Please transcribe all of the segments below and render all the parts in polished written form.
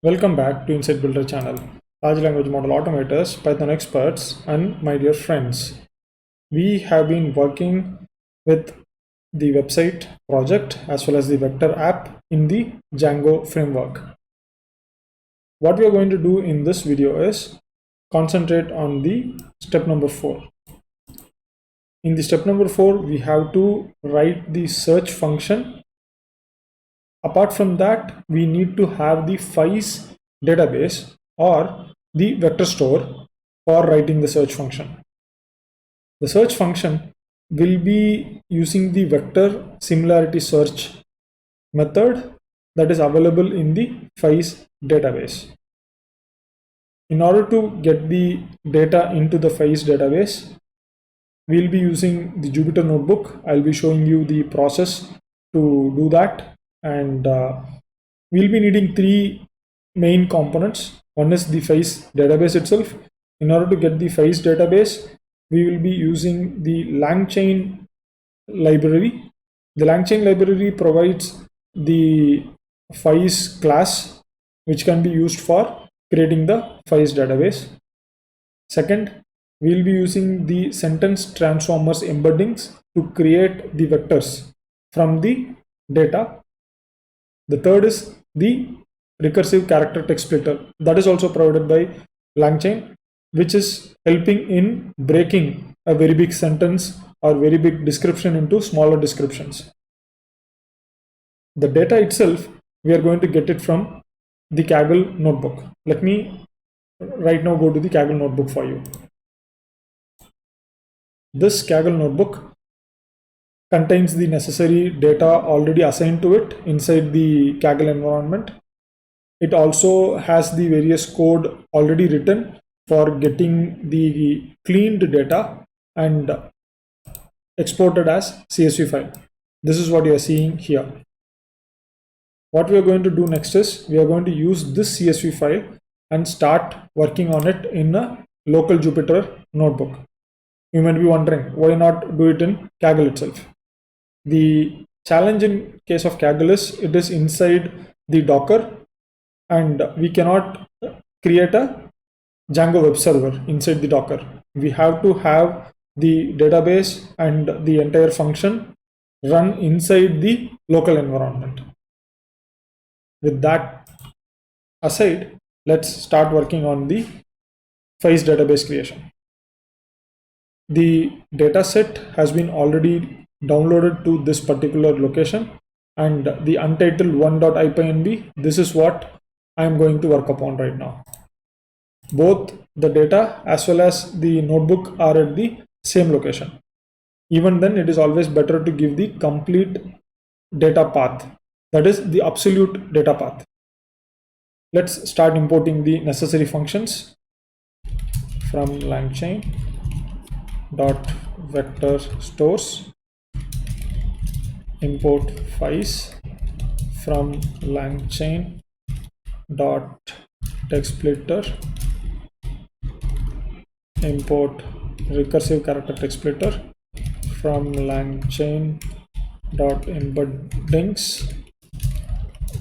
Welcome back to Insight Builder channel, large language model automators, Python experts, and my dear friends. We have been working with the website project as well as the vector app in the Django framework. What we are going to do in this video is concentrate on the step number 4. In the step number 4, we have to write the search function. Apart from that, we need to have the FAISS database or the vector store for writing the search function. The search function will be using the vector similarity search method that is available in the FAISS database. In order to get the data into the FAISS database, we'll be using the Jupyter notebook. I'll be showing you the process to do that. And we'll be needing 3 main components. One is the FAISS database itself. In order to get the FAISS database, we will be using the LangChain library. The LangChain library provides the FAISS class, which can be used for creating the FAISS database. Second, we'll be using the sentence transformers embeddings to create the vectors from the data. The third is the recursive character text splitter that is also provided by LangChain, which is helping in breaking a very big sentence or very big description into smaller descriptions. The data itself, we are going to get it from the Kaggle notebook. Let me right now go to the Kaggle notebook for you. This Kaggle notebook contains the necessary data already assigned to it inside the Kaggle environment. It also has the various code already written for getting the cleaned data and exported as CSV file. This is what you are seeing here. What we are going to do next is we are going to use this CSV file and start working on it in a local Jupyter notebook. You might be wondering, why not do it in Kaggle itself? The challenge in case of Kaggle is it is inside the Docker, and we cannot create a Django web server inside the Docker. We have to have the database and the entire function run inside the local environment. With that aside, let's start working on the FAISS database creation. The dataset has been already downloaded to this particular location, and the untitled 1.ipynb, this is what I am going to work upon right now. Both the data as well as the notebook are at the same location. Even then, it is always better to give the complete data path, that is the absolute data path. Let's start importing the necessary functions from LangChain dot vector stores. Import FAISS from LangChain dot text splitter. Import recursive character text splitter from LangChain dot embeddings.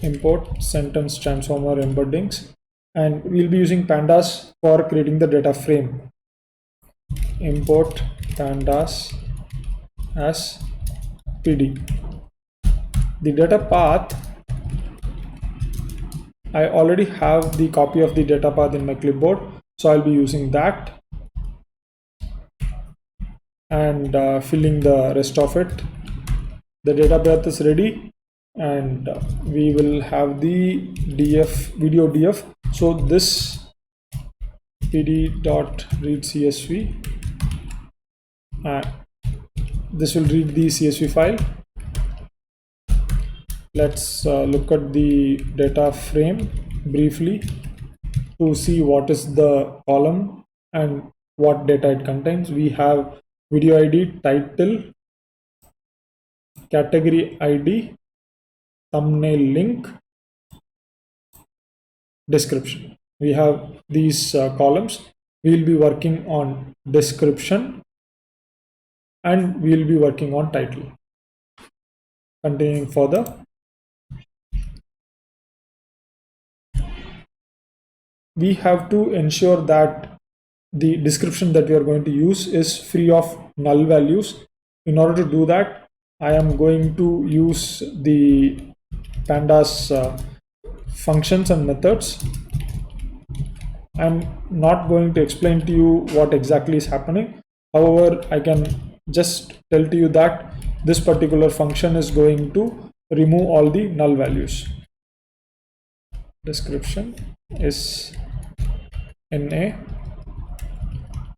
Import sentence transformer embeddings, and we'll be using pandas for creating the data frame. Import pandas as PD. The data path, I already have the copy of the data path in my clipboard, so I'll be using that and filling the rest of it. The data path is ready, and we will have the video df. So this pd.readcsv, this will read the CSV file. Let's look at the data frame briefly to see what is the column and what data it contains. We have video ID, title, category ID, thumbnail link, description. We have these columns. We will be working on description and we will be working on title. Continuing further, we have to ensure that the description that we are going to use is free of null values. In order to do that, I am going to use the pandas functions and methods. I'm not going to explain to you what exactly is happening. However, I can just tell to you that this particular function is going to remove all the null values. Description is NA.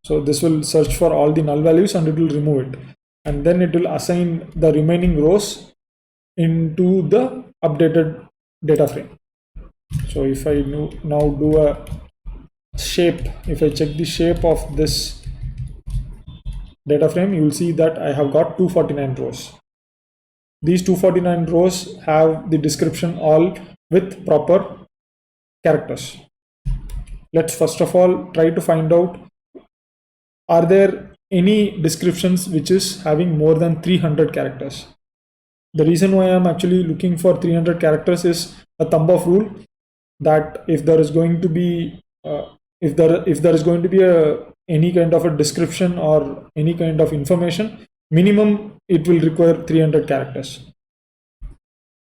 So this will search for all the null values and it will remove it. And then it will assign the remaining rows into the updated data frame. So if I now do a shape, if I check the shape of this data frame, you will see that I have got 249 rows. These 249 rows have the description all with proper characters. Let's first of all try to find out, are there any descriptions which is having more than 300 characters? The reason why I'm actually looking for 300 characters is a thumb of rule that if there is going to be if there is going to be any kind of a description or any kind of information, minimum it will require 300 characters.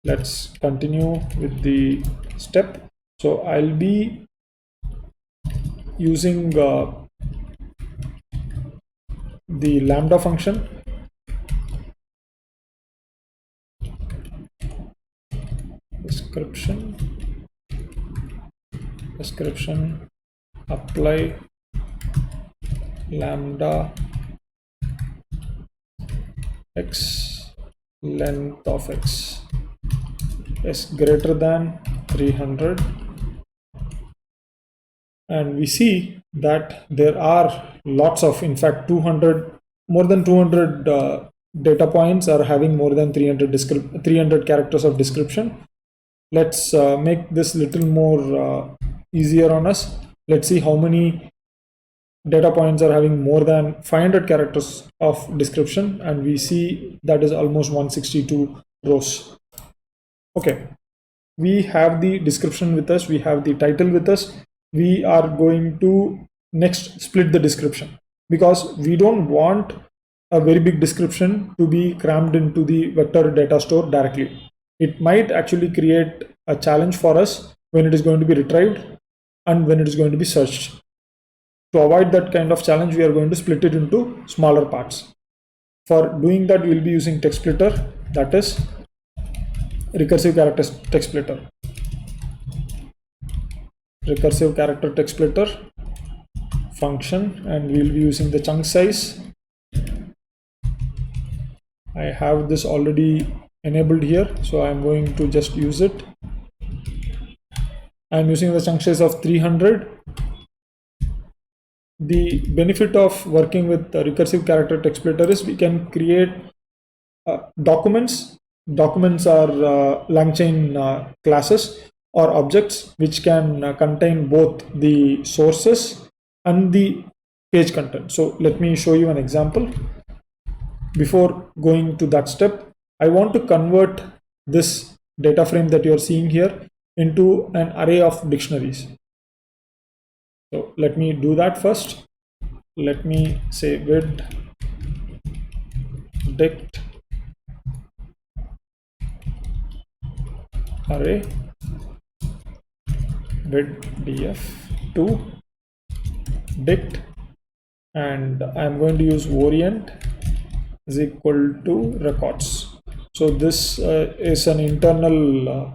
Let's continue with the step. So I'll be using the lambda function. Description apply lambda x length of x is greater than 300, and we see that there are lots of, in fact 200, more than 200 data points are having more than 300 characters of description. Let's make this little more easier on us. Let's see how many data points are having more than 500 characters of description, and we see that is almost 162 rows. Okay, we have the description with us, we have the title with us. We are going to next split the description, because we don't want a very big description to be crammed into the vector data store directly. It might actually create a challenge for us when it is going to be retrieved and when it is going to be searched. To avoid that kind of challenge, we are going to split it into smaller parts. For doing that, we will be using text splitter, that is recursive character text splitter. Recursive character text splitter function, and we will be using the chunk size. I have this already enabled here, so I'm going to just use it. I'm using the chunk size of 300. The benefit of working with the recursive character text splitter is we can create documents. Documents are LangChain classes or objects which can contain both the sources and the page content. So let me show you an example. Before going to that step, I want to convert this data frame that you're seeing here into an array of dictionaries. So let me do that first. Let me say with dict array with df2 dict, and I'm going to use orient is equal to records. So this is an internal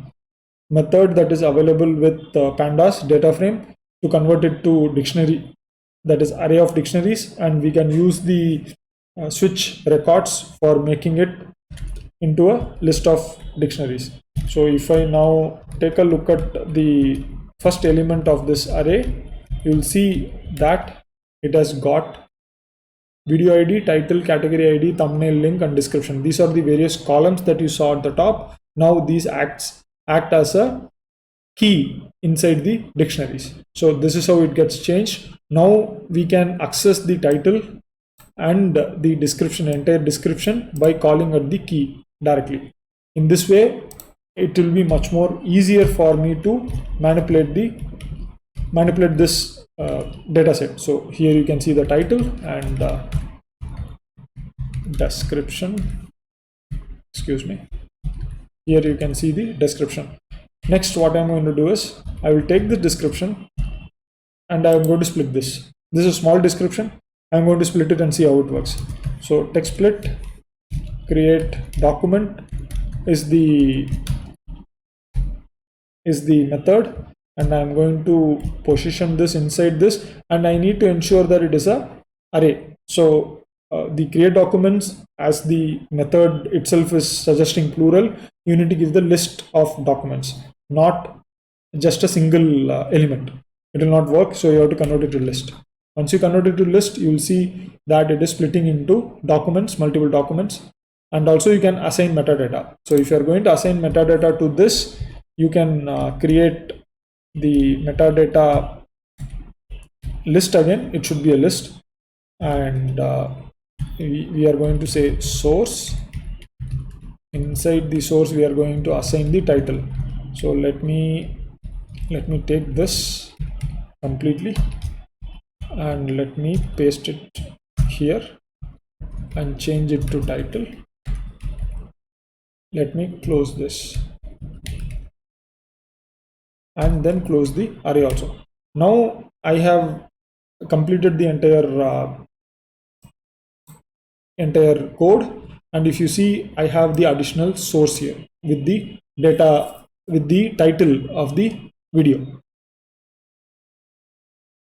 method that is available with pandas data frame to convert it to dictionary, that is array of dictionaries, and we can use the switch records for making it into a list of dictionaries. So if I now take a look at the first element of this array, you will see that it has got video ID, title, category ID, thumbnail, link, and description. These are the various columns that you saw at the top. Now these act as a key inside the dictionaries. So this is how it gets changed. Now we can access the title and the description, entire description, by calling at the key directly. In this way, it will be much more easier for me to manipulate the manipulate this data set. So here you can see the title and description. Excuse me. Here you can see the description. Next, what I'm going to do is I will take the description and I'm going to split this. This is a small description. I'm going to split it and see how it works. So text split, create document is the method, and I'm going to position this inside this, and I need to ensure that it is a array. So the create documents, as the method itself is suggesting plural, you need to give the list of documents, not just a single element. It will not work, so you have to convert it to list. Once you convert it to list, you will see that it is splitting into documents, multiple documents, and also you can assign metadata. So if you are going to assign metadata to this, you can create the metadata list again. It should be a list, and we are going to say source. Inside the source, we are going to assign the title. So let me take this completely and let me paste it here and change it to title. Let me close this and then close the array also. Now I have completed the entire code, and if you see, I have the additional source here with the data, with the title of the video.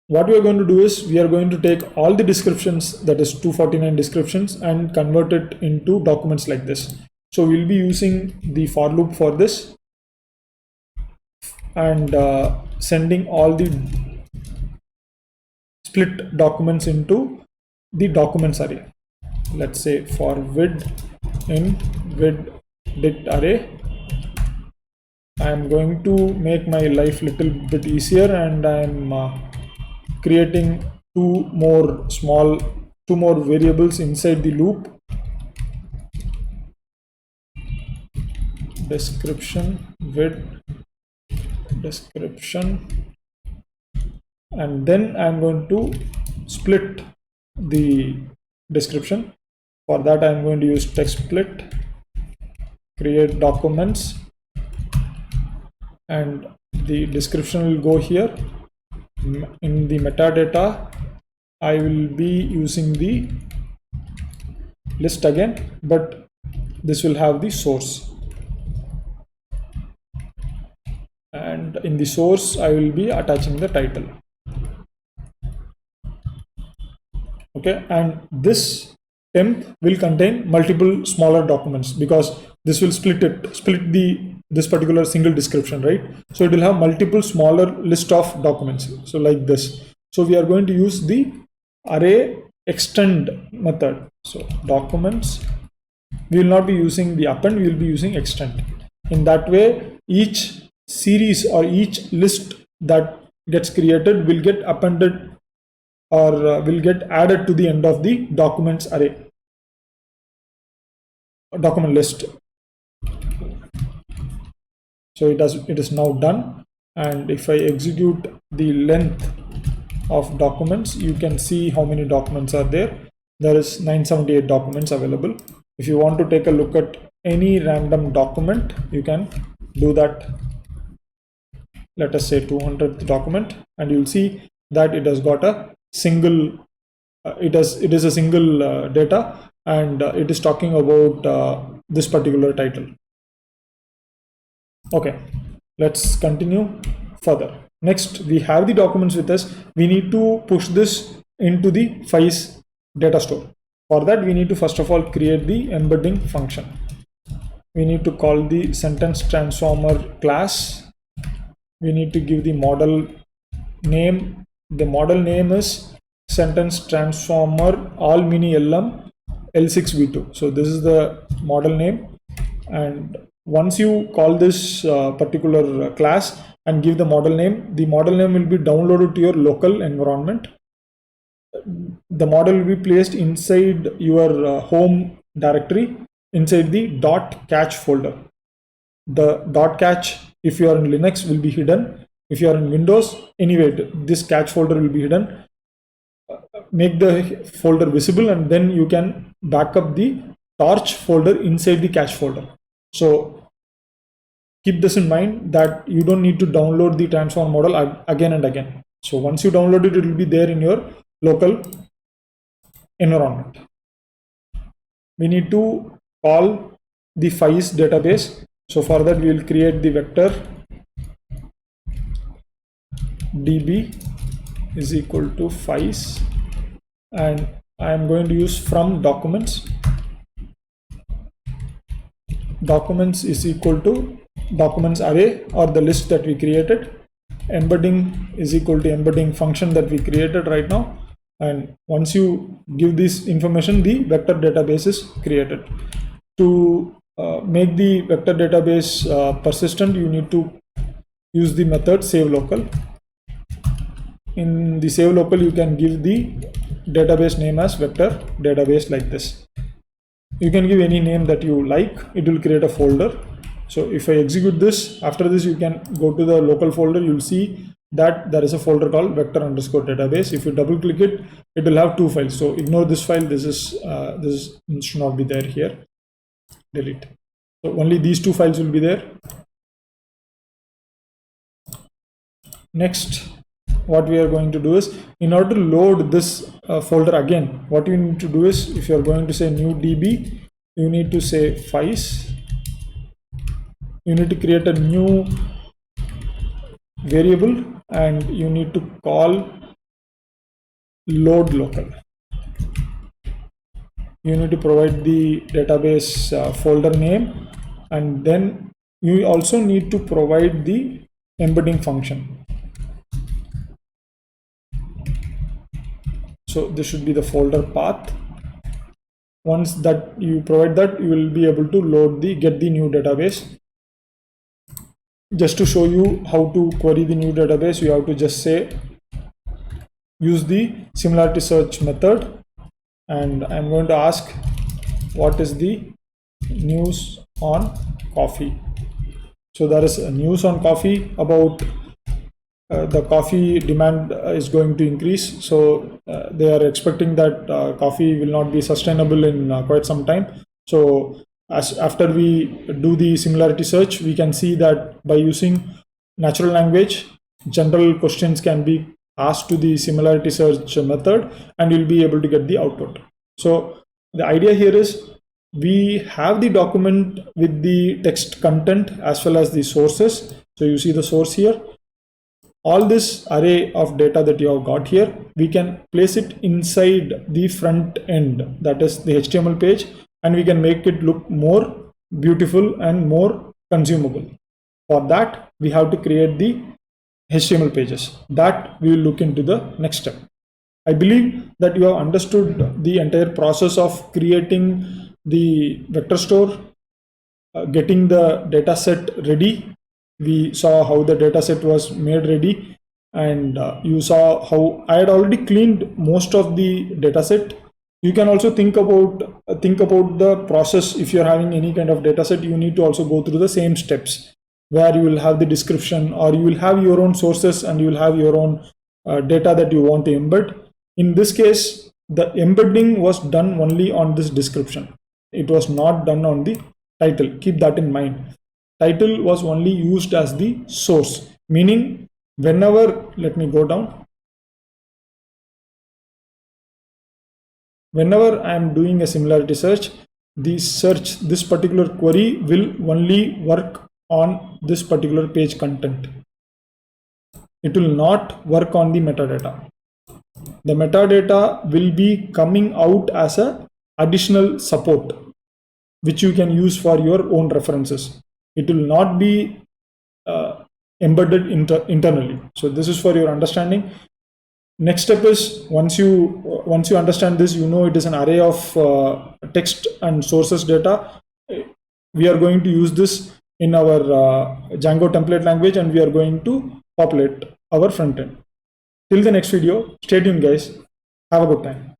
What we are going to do is we are going to take all the descriptions, that is 249 descriptions, and convert it into documents like this. So we'll be using the for loop for this, and sending all the split documents into the documents array. Let's say for vid in vid dict array. I am going to make my life little bit easier, and I'm creating two more variables inside the loop. Description vid description, and then I'm going to split the description. For that, I'm going to use text split, create documents, and the description will go here. In the metadata, I will be using the list again, but this will have the source, and in the source I will be attaching the title. Okay, and this temp will contain multiple smaller documents, because this will split this particular single description, right? So it will have multiple smaller list of documents, so like this. So we are going to use the array extend method. So documents, we will not be using the append, we will be using extend. In that way, each series or each list that gets created will get appended or will get added to the end of the documents array, document list. So it is now done, and if I execute the length of documents, you can see how many documents are there. There is 978 documents available. If you want to take a look at any random document, you can do that. Let us say 200th document, and you'll see that it has got a single it is a single data, and it is talking about this particular title. Okay, let's continue further. Next, we have the documents with us. We need to push this into the FAISS data store. For that, we need to first of all create the embedding function. We need to call the sentence transformer class. We need to give the model name. The model name is sentence transformer all mini LM L6v2. So this is the model name, and once you call this particular class and give the model name will be downloaded to your local environment. The model will be placed inside your home directory, inside the .catch folder. The .catch, if you are in Linux, will be hidden, If you are in Windows, anyway, this cache folder will be hidden. Make the folder visible, and then you can back up the torch folder inside the cache folder. So keep this in mind, that you don't need to download the transform model again and again. So once you download it, it will be there in your local environment. We need to call the FAISS database. So for that, we will create the vector db is equal to FAISS, and I am going to use from documents. Documents is equal to documents array, or the list that we created. Embedding is equal to embedding function that we created right now. And once you give this information, the vector database is created. To make the vector database persistent, you need to use the method save local. In the save local, you can give the database name as vector database like this. You can give any name that you like. It will create a folder. So if I execute this, after this you can go to the local folder. You'll see that there is a folder called vector underscore database. If you double click it, it will have two files. So ignore this file. This should not be there here. Delete. So only these two files will be there. Next, what we are going to do is, in order to load this folder again, what you need to do is, if you are going to say new db, you need to say FAISS. You need to create a new variable, and you need to call load local. You need to provide the database folder name, and then you also need to provide the embedding function. So this should be the folder path. Once that you provide that, you will be able to get the new database. Just to show you how to query the new database, you have to just say use the similarity search method, and I'm going to ask what is the news on coffee. So there is a news on coffee about the coffee demand is going to increase. So they are expecting that coffee will not be sustainable in quite some time. So after we do the similarity search, we can see that by using natural language, general questions can be asked to the similarity search method, and you'll be able to get the output. So the idea here is, we have the document with the text content as well as the sources. So you see the source here. All this array of data that you have got here, we can place it inside the front end, that is the HTML page, and we can make it look more beautiful and more consumable. For that, we have to create the HTML pages. That we will look into the next step. I believe that you have understood the entire process of creating the vector store, getting the data set ready. We saw how the data set was made ready, and you saw how I had already cleaned most of the data set. You can also think about the process. If you're having any kind of data set, you need to also go through the same steps, where you will have the description, or you will have your own sources, and you will have your own data that you want to embed. In this case, the embedding was done only on this description. It was not done on the title. Keep that in mind. Title was only used as the source, meaning whenever, let me go down. Whenever I am doing a similarity search, this particular query will only work on this particular page content. It will not work on the metadata. The metadata will be coming out as a additional support, which you can use for your own references. It will not be embedded internally. So this is for your understanding. Next step is, once you understand this, you know it is an array of text and sources data. We are going to use this in our Django template language, and we are going to populate our front end. Till the next video, stay tuned guys. Have a good time.